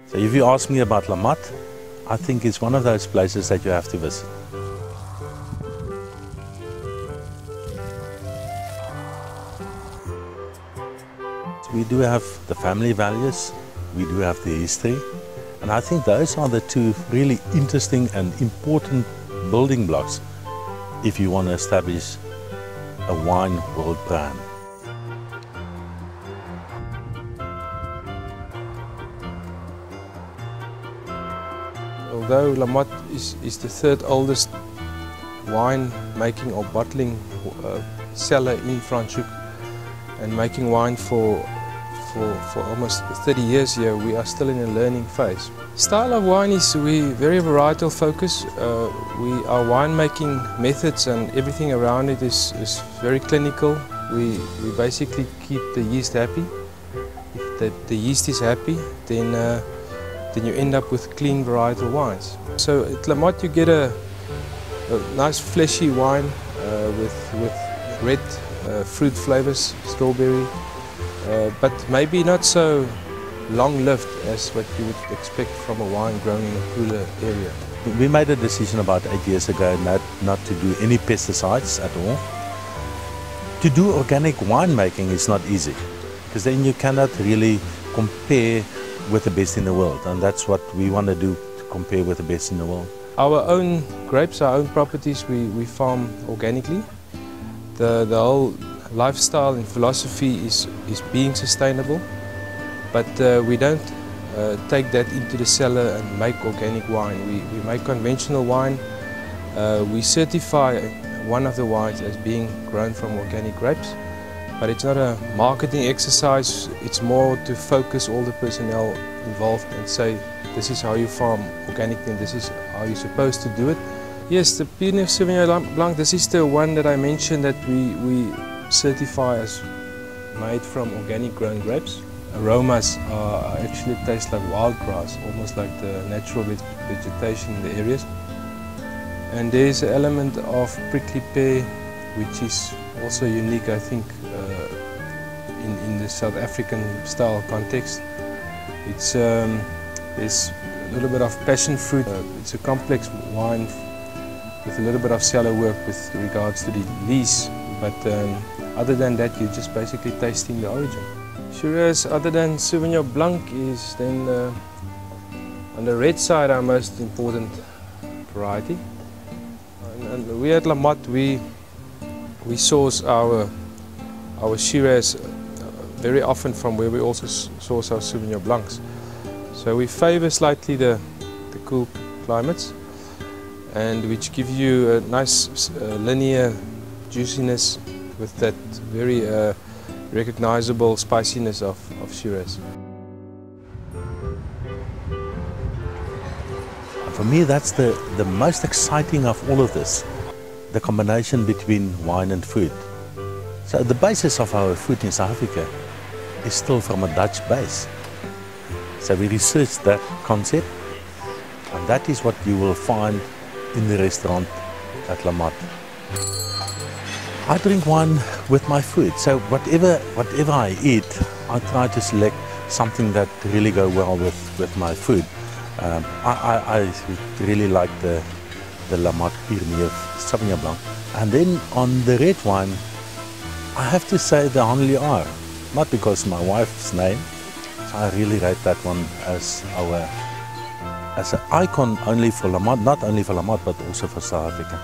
So if you ask me about Motte, I think it's one of those places that you have to visit. We do have the family values, we do have the history, and I think those are the two really interesting and important building blocks if you want to establish a wine world brand. Although Motte is the third oldest wine making or bottling cellar in Franschhoek and making wine for almost 30 years here, we are still in a learning phase. Style of wine is very varietal focus. Our winemaking methods and everything around it is very clinical. We basically keep the yeast happy. If the yeast is happy, then you end up with clean varietal wines. So at Motte you get a nice fleshy wine with red fruit flavors, strawberry, but maybe not so long-lived as what you would expect from a wine grown in a cooler area. We made a decision about 8 years ago not to do any pesticides at all. To do organic winemaking is not easy, because then you cannot really compare with the best in the world, and that's what we want to do, to compare with the best in the world. Our own grapes, our own properties, we farm organically. The whole lifestyle and philosophy is being sustainable, but we don't take that into the cellar and make organic wine. We make conventional wine. We certify one of the wines as being grown from organic grapes, but it's not a marketing exercise. It's more to focus all the personnel involved and say, this is how you farm organic and this is how you're supposed to do it. Yes, the Pinot Sauvignon Blanc, this is the one that I mentioned that we certify as made from organic grown grapes. Aromas actually taste like wild grass, almost like the natural vegetation in the areas. And there's an element of prickly pear, which is also unique, I think, in the South African style context. There's a little bit of passion fruit. It's a complex wine with a little bit of cellar work with regards to the lees, but other than that, you're just basically tasting the origin. Shiraz, other than Sauvignon Blanc, is then on the red side our most important variety. And we at Motte, we source our Shiraz very often from where we also source our Sauvignon Blancs. So we favor slightly the cool climates, and which give you a nice linear juiciness with that very recognizable spiciness of Shiraz. For me, that's the most exciting of all of this, the combination between wine and food. So the basis of our food in South Africa is still from a Dutch base. So we researched that concept, and that is what you will find in the restaurant at Motte. I drink wine with my food, so whatever I eat, I try to select something that really go well with my food. I really like the Motte Pyrenees Sauvignon Blanc. And then on the red wine, I have to say the Hanley R, not because of my wife's name. So I really rate that one as an icon only for Motte, not only for Motte but also for South Africa.